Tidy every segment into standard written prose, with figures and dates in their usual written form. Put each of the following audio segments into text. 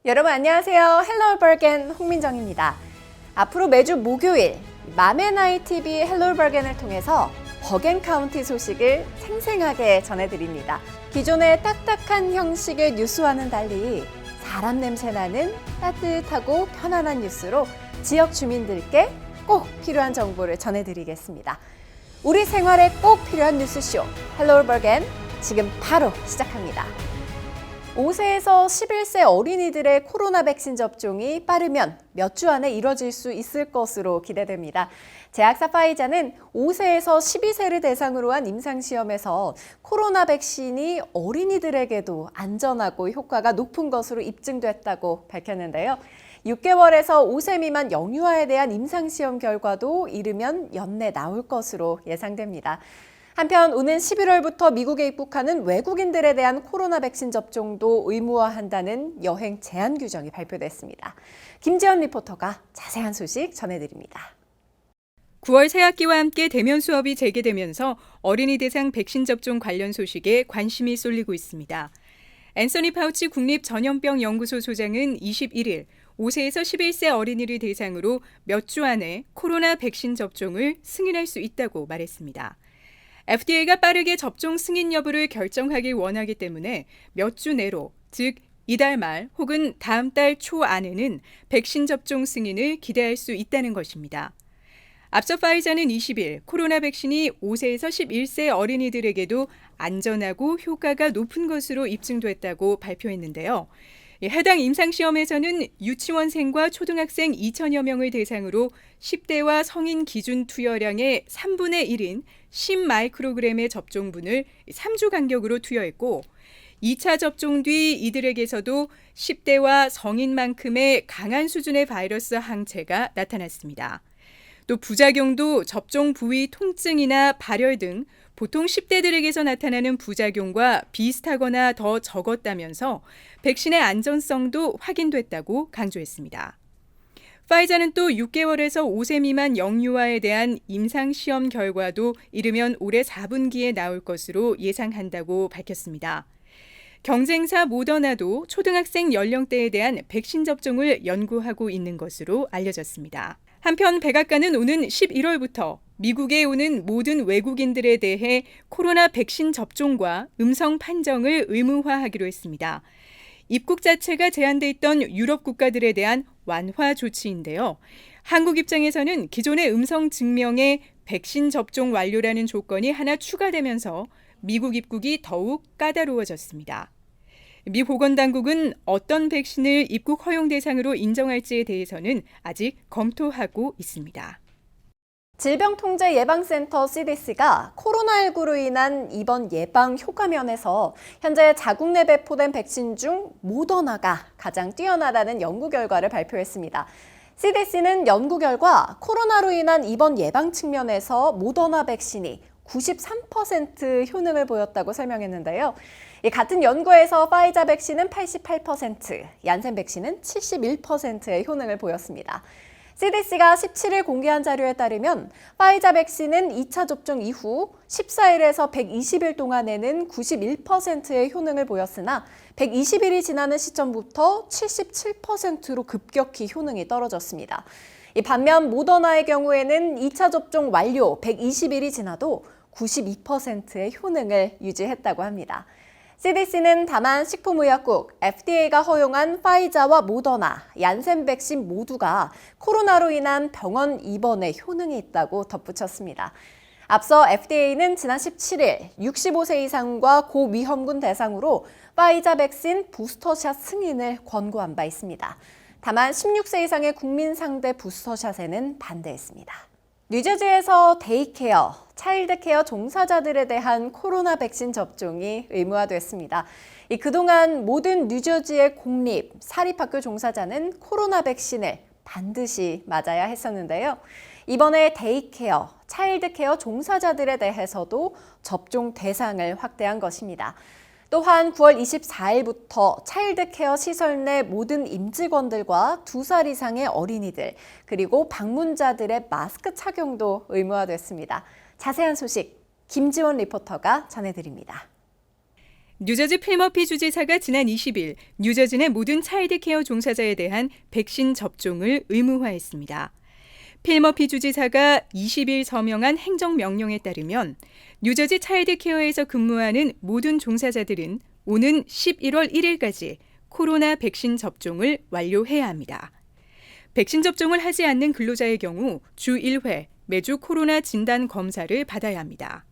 여러분 안녕하세요. 헬로 버겐 홍민정입니다. 앞으로 매주 목요일 맘앤아이 TV 헬로 버겐을 통해서 버겐 카운티 소식을 생생하게 전해드립니다. 기존의 딱딱한 형식의 뉴스와는 달리 사람 냄새 나는 따뜻하고 편안한 뉴스로 지역 주민들께 꼭 필요한 정보를 전해드리겠습니다. 우리 생활에 꼭 필요한 뉴스쇼 헬로 버겐 지금 바로 시작합니다. 5세에서 11세 어린이들의 코로나 백신 접종이 빠르면 몇 주 안에 이뤄질 수 있을 것으로 기대됩니다. 제약사 파이자는 5세에서 12세를 대상으로 한 임상시험에서 코로나 백신이 어린이들에게도 안전하고 효과가 높은 것으로 입증됐다고 밝혔는데요. 6개월에서 5세 미만 영유아에 대한 임상시험 결과도 이르면 연내 나올 것으로 예상됩니다. 한편 오는 11월부터 미국에 입국하는 외국인들에 대한 코로나 백신 접종도 의무화한다는 여행 제한 규정이 발표됐습니다. 김지연 리포터가 자세한 소식 전해드립니다. 9월 새학기와 함께 대면 수업이 재개되면서 어린이 대상 백신 접종 관련 소식에 관심이 쏠리고 있습니다. 앤서니 파우치 국립전염병연구소 소장은 21일 5세에서 11세 어린이를 대상으로 몇 주 안에 코로나 백신 접종을 승인할 수 있다고 말했습니다. FDA가 빠르게 접종 승인 여부를 결정하길 원하기 때문에 몇 주 내로, 즉 이달 말 혹은 다음 달 초 안에는 백신 접종 승인을 기대할 수 있다는 것입니다. 앞서 파이자는 20일 코로나 백신이 5세에서 11세 어린이들에게도 안전하고 효과가 높은 것으로 입증됐다고 발표했는데요. 해당 임상시험에서는 유치원생과 초등학생 2천여 명을 대상으로 10대와 성인 기준 투여량의 3분의 1인 10마이크로그램의 접종분을 3주 간격으로 투여했고 2차 접종 뒤 이들에게서도 10대와 성인만큼의 강한 수준의 바이러스 항체가 나타났습니다. 또 부작용도 접종 부위 통증이나 발열 등 보통 10대들에게서 나타나는 부작용과 비슷하거나 더 적었다면서 백신의 안전성도 확인됐다고 강조했습니다. 파이자는 또 6개월에서 5세 미만 영유아에 대한 임상시험 결과도 이르면 올해 4분기에 나올 것으로 예상한다고 밝혔습니다. 경쟁사 모더나도 초등학생 연령대에 대한 백신 접종을 연구하고 있는 것으로 알려졌습니다. 한편 백악관은 오는 11월부터 미국에 오는 모든 외국인들에 대해 코로나 백신 접종과 음성 판정을 의무화하기로 했습니다. 입국 자체가 제한돼 있던 유럽 국가들에 대한 완화 조치인데요. 한국 입장에서는 기존의 음성 증명에 백신 접종 완료라는 조건이 하나 추가되면서 미국 입국이 더욱 까다로워졌습니다. 미 보건당국은 어떤 백신을 입국 허용 대상으로 인정할지에 대해서는 아직 검토하고 있습니다. 질병통제예방센터 CDC가 코로나19로 인한 입원 예방 효과 면에서 현재 자국 내 배포된 백신 중 모더나가 가장 뛰어나다는 연구 결과를 발표했습니다. CDC는 연구 결과 코로나로 인한 입원 예방 측면에서 모더나 백신이 93% 효능을 보였다고 설명했는데요. 같은 연구에서 파이자 백신은 88%, 얀센 백신은 71%의 효능을 보였습니다. CDC가 17일 공개한 자료에 따르면 파이자 백신은 2차 접종 이후 14일에서 120일 동안에는 91%의 효능을 보였으나 120일이 지나는 시점부터 77%로 급격히 효능이 떨어졌습니다. 반면 모더나의 경우에는 2차 접종 완료 120일이 지나도 92%의 효능을 유지했다고 합니다. CDC는 다만 식품의약국 FDA가 허용한 파이자와 모더나, 얀센 백신 모두가 코로나로 인한 병원 입원에 효능이 있다고 덧붙였습니다. 앞서 FDA는 지난 17일 65세 이상과 고위험군 대상으로 파이자 백신 부스터샷 승인을 권고한 바 있습니다. 다만 16세 이상의 국민 상대 부스터샷에는 반대했습니다. 뉴저지에서 데이케어, 차일드케어 종사자들에 대한 코로나 백신 접종이 의무화됐습니다. 그동안 모든 뉴저지의 공립, 사립학교 종사자는 코로나 백신을 반드시 맞아야 했었는데요. 이번에 데이케어, 차일드케어 종사자들에 대해서도 접종 대상을 확대한 것입니다. 또한 9월 24일부터 차일드케어 시설 내 모든 임직원들과 2살 이상의 어린이들, 그리고 방문자들의 마스크 착용도 의무화됐습니다. 자세한 소식 김지원 리포터가 전해드립니다. 뉴저지 필머피 주지사가 지난 20일 뉴저지 내 모든 차일드케어 종사자에 대한 백신 접종을 의무화했습니다. 필머피 주지사가 20일 서명한 행정명령에 따르면 뉴저지 차일드케어에서 근무하는 모든 종사자들은 오는 11월 1일까지 코로나 백신 접종을 완료해야 합니다. 백신 접종을 하지 않는 근로자의 경우 주 1회 매주 코로나 진단 검사를 받아야 합니다.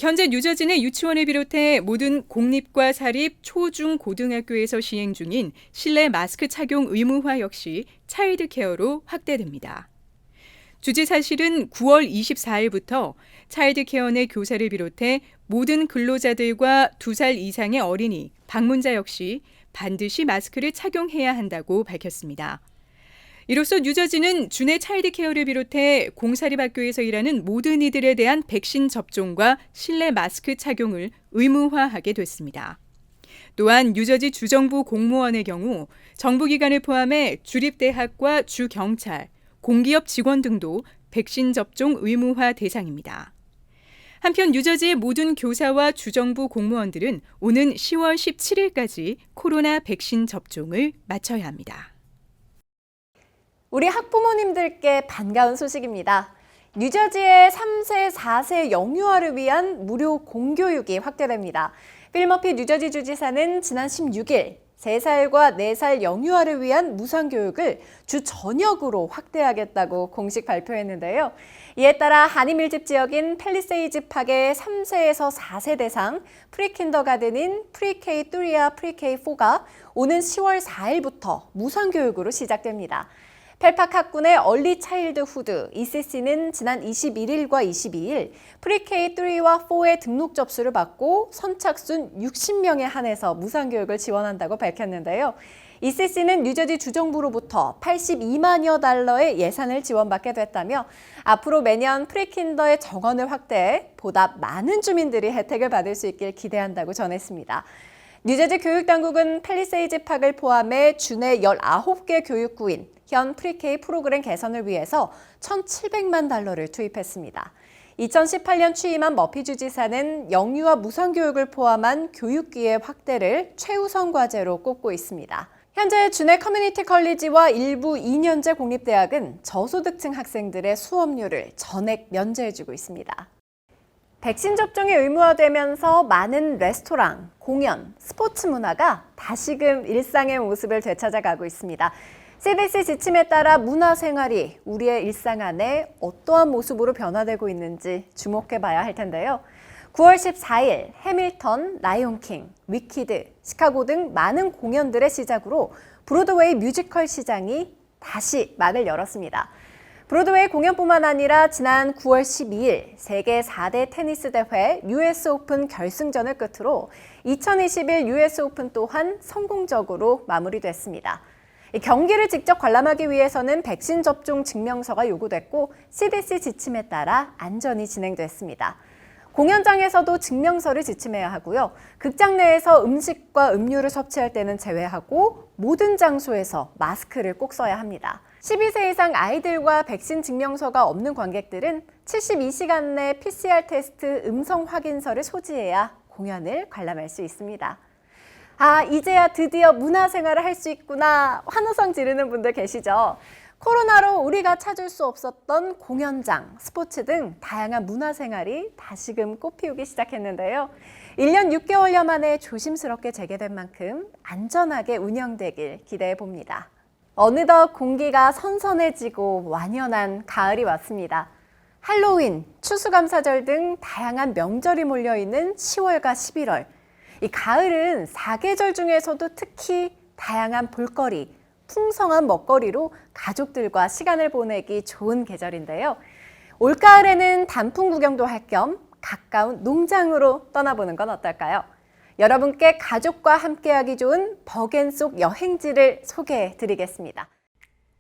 현재 뉴저지 내 유치원을 비롯해 모든 공립과 사립 초, 중, 고등학교에서 시행 중인 실내 마스크 착용 의무화 역시 차일드케어로 확대됩니다. 주지사실은 9월 24일부터 차일드케어 내 교사를 비롯해 모든 근로자들과 2살 이상의 어린이, 방문자 역시 반드시 마스크를 착용해야 한다고 밝혔습니다. 이로써 뉴저지는 주내 차일드케어를 비롯해 공사립학교에서 일하는 모든 이들에 대한 백신 접종과 실내 마스크 착용을 의무화하게 됐습니다. 또한 뉴저지 주정부 공무원의 경우 정부기관을 포함해 주립대학과 주경찰, 공기업 직원 등도 백신 접종 의무화 대상입니다. 한편 뉴저지의 모든 교사와 주정부 공무원들은 오는 10월 17일까지 코로나 백신 접종을 마쳐야 합니다. 우리 학부모님들께 반가운 소식입니다. 뉴저지의 3세, 4세 영유아를 위한 무료 공교육이 확대됩니다. 필머피 뉴저지 주지사는 지난 16일 3살과 4살 영유아를 위한 무상교육을 주 전역으로 확대하겠다고 공식 발표했는데요. 이에 따라 한인밀집 지역인 팰리세이즈 팍의 3세에서 4세 대상 프리킨더가든인 프리K3와 프리K4가 오는 10월 4일부터 무상교육으로 시작됩니다. 펠팍 학군의 얼리 차일드 후드 ECC는 지난 21일과 22일 프리K3와 4의 등록 접수를 받고 선착순 60명에 한해서 무상교육을 지원한다고 밝혔는데요. ECC는 뉴저지 주정부로부터 82만여 달러의 예산을 지원받게 됐다며 앞으로 매년 프리킨더의 정원을 확대해 보다 많은 주민들이 혜택을 받을 수 있길 기대한다고 전했습니다. 뉴저지 교육당국은 팰리세이즈 팍을 포함해 주내 19개 교육구인 현 프리K 프로그램 개선을 위해서 1,700만 달러를 투입했습니다. 2018년 취임한 머피 주지사는 영유아 무상교육을 포함한 교육기회 확대를 최우선 과제로 꼽고 있습니다. 현재 주내 커뮤니티 컬리지와 일부 2년제 공립대학은 저소득층 학생들의 수업료를 전액 면제해주고 있습니다. 백신 접종이 의무화되면서 많은 레스토랑, 공연, 스포츠 문화가 다시금 일상의 모습을 되찾아가고 있습니다. CDC 지침에 따라 문화생활이 우리의 일상 안에 어떠한 모습으로 변화되고 있는지 주목해봐야 할 텐데요. 9월 14일 해밀턴, 라이온킹, 위키드, 시카고 등 많은 공연들의 시작으로 브로드웨이 뮤지컬 시장이 다시 문을 열었습니다. 브로드웨이 공연뿐만 아니라 지난 9월 12일 세계 4대 테니스 대회 US 오픈 결승전을 끝으로 2021 US 오픈 또한 성공적으로 마무리됐습니다. 경기를 직접 관람하기 위해서는 백신 접종 증명서가 요구됐고 CDC 지침에 따라 안전히 진행됐습니다. 공연장에서도 증명서를 지침해야 하고요. 극장 내에서 음식과 음료를 섭취할 때는 제외하고 모든 장소에서 마스크를 꼭 써야 합니다. 12세 이상 아이들과 백신 증명서가 없는 관객들은 72시간 내 PCR 테스트 음성 확인서를 소지해야 공연을 관람할 수 있습니다. 이제야 드디어 문화생활을 할 수 있구나 환호성 지르는 분들 계시죠? 코로나로 우리가 찾을 수 없었던 공연장, 스포츠 등 다양한 문화생활이 다시금 꽃피우기 시작했는데요. 1년 6개월여 만에 조심스럽게 재개된 만큼 안전하게 운영되길 기대해 봅니다. 어느덧 공기가 선선해지고 완연한 가을이 왔습니다. 할로윈, 추수감사절 등 다양한 명절이 몰려있는 10월과 11월. 이 가을은 사계절 중에서도 특히 다양한 볼거리, 풍성한 먹거리로 가족들과 시간을 보내기 좋은 계절인데요. 올가을에는 단풍 구경도 할 겸 가까운 농장으로 떠나보는 건 어떨까요? 여러분께 가족과 함께하기 좋은 버겐 속 여행지를 소개해 드리겠습니다.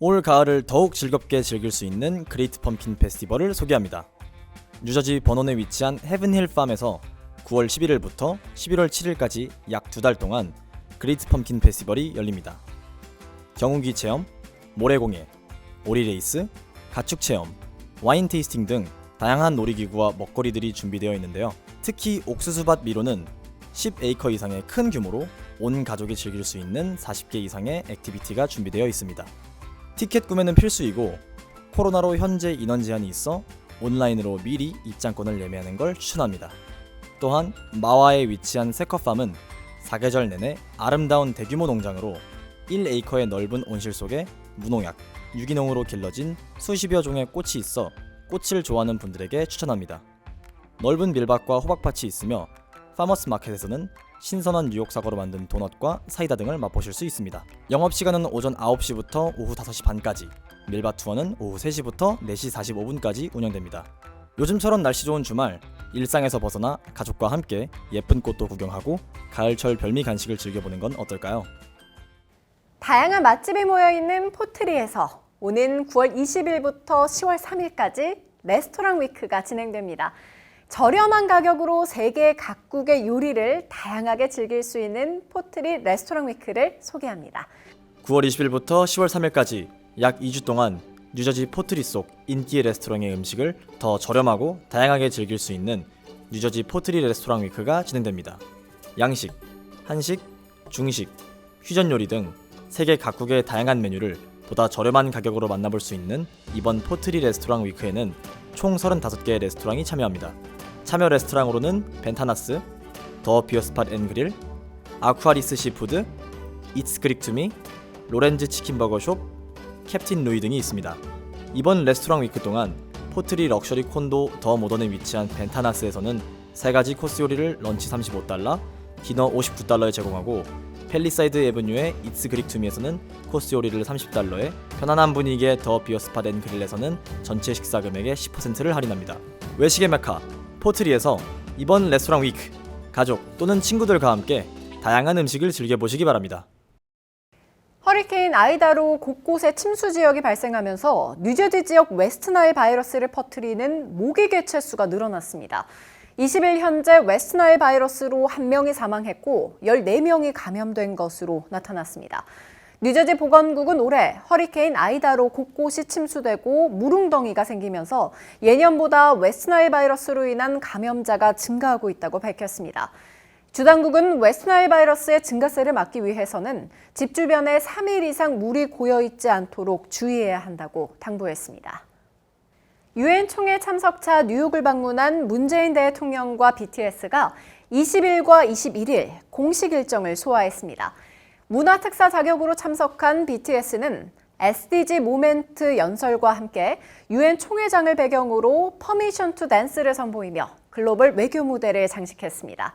올 가을을 더욱 즐겁게 즐길 수 있는 그레이트 펌킨 페스티벌을 소개합니다. 뉴저지 버논에 위치한 헤븐힐 팜에서 9월 11일부터 11월 7일까지 약 2달 동안 그레이트 펌킨 페스티벌이 열립니다. 경운기 체험, 모래공예, 오리레이스, 가축 체험, 와인 테이스팅 등 다양한 놀이기구와 먹거리들이 준비되어 있는데요. 특히 옥수수밭 미로는 10에이커 이상의 큰 규모로 온 가족이 즐길 수 있는 40개 이상의 액티비티가 준비되어 있습니다. 티켓 구매는 필수이고 코로나로 현재 인원 제한이 있어 온라인으로 미리 입장권을 예매하는 걸 추천합니다. 또한 마와에 위치한 세커팜은 사계절 내내 아름다운 대규모 농장으로 1에이커의 넓은 온실 속에 무농약, 유기농으로 길러진 수십여 종의 꽃이 있어 꽃을 좋아하는 분들에게 추천합니다. 넓은 밀밭과 호박밭이 있으며 파머스 마켓에서는 신선한 뉴욕 사과로 만든 도넛과 사이다 등을 맛보실 수 있습니다. 영업시간은 오전 9시부터 오후 5시 반까지, 밀밭 투어는 오후 3시부터 4시 45분까지 운영됩니다. 요즘처럼 날씨 좋은 주말, 일상에서 벗어나 가족과 함께 예쁜 꽃도 구경하고 가을철 별미 간식을 즐겨보는 건 어떨까요? 다양한 맛집이 모여있는 포트리에서 오는 9월 20일부터 10월 3일까지 레스토랑 위크가 진행됩니다. 저렴한 가격으로 세계 각국의 요리를 다양하게 즐길 수 있는 포트리 레스토랑 위크를 소개합니다. 9월 20일부터 10월 3일까지 약 2주 동안 뉴저지 포트리 속 인기 레스토랑의 음식을 더 저렴하고 다양하게 즐길 수 있는 뉴저지 포트리 레스토랑 위크가 진행됩니다. 양식, 한식, 중식, 퓨전 요리 등 세계 각국의 다양한 메뉴를 보다 저렴한 가격으로 만나볼 수 있는 이번 포트리 레스토랑 위크에는 총 35개의 레스토랑이 참여합니다. 참여 레스토랑으로는 벤타나스, 더 비어스팟 앤 그릴, 아쿠아리스 시푸드, 이츠 그릭 투미, 로렌즈 치킨버거숍, 캡틴 루이 등이 있습니다. 이번 레스토랑 위크 동안 포트리 럭셔리 콘도 더 모던에 위치한 벤타나스에서는 3가지 코스 요리를 런치 $35, 디너 $59에 제공하고 팰리사이드 에브뉴의 이츠 그릭 투미에서는 코스 요리를 $30에 편안한 분위기의 더 비어스팟 앤 그릴에서는 전체 식사 금액의 10%를 할인합니다. 외식의 메카 포트리에서 이번 레스토랑 위크 가족 또는 친구들과 함께 다양한 음식을 즐겨보시기 바랍니다. 허리케인 아이다로 곳곳에 침수 지역이 발생하면서 뉴저지 지역 웨스트나일 바이러스를 퍼뜨리는 모기 개체 수가 늘어났습니다. 20일 현재 웨스트나일 바이러스로 1명이 사망했고 14명이 감염된 것으로 나타났습니다. 뉴저지 보건국은 올해 허리케인 아이다로 곳곳이 침수되고 물웅덩이가 생기면서 예년보다 웨스트나일 바이러스로 인한 감염자가 증가하고 있다고 밝혔습니다. 주당국은 웨스트나일 바이러스의 증가세를 막기 위해서는 집 주변에 3일 이상 물이 고여있지 않도록 주의해야 한다고 당부했습니다. 유엔 총회 참석차 뉴욕을 방문한 문재인 대통령과 BTS가 20일과 21일 공식 일정을 소화했습니다. 문화특사 자격으로 참석한 BTS는 SDG 모멘트 연설과 함께 유엔 총회장을 배경으로 퍼미션 투 댄스를 선보이며 글로벌 외교 무대를 장식했습니다.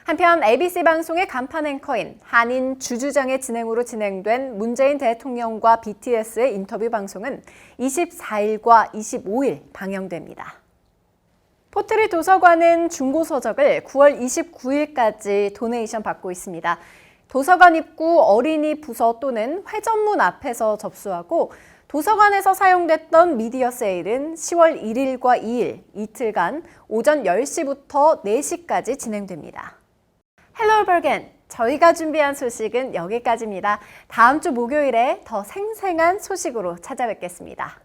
한편 ABC 방송의 간판 앵커인 한인 주주장의 진행으로 진행된 문재인 대통령과 BTS의 인터뷰 방송은 24일과 25일 방영됩니다. 포트리 도서관은 중고서적을 9월 29일까지 도네이션 받고 있습니다. 도서관 입구 어린이 부서 또는 회전문 앞에서 접수하고 도서관에서 사용됐던 미디어 세일은 10월 1일과 2일 이틀간 오전 10시부터 4시까지 진행됩니다. 헬로 버겐, 저희가 준비한 소식은 여기까지입니다. 다음 주 목요일에 더 생생한 소식으로 찾아뵙겠습니다.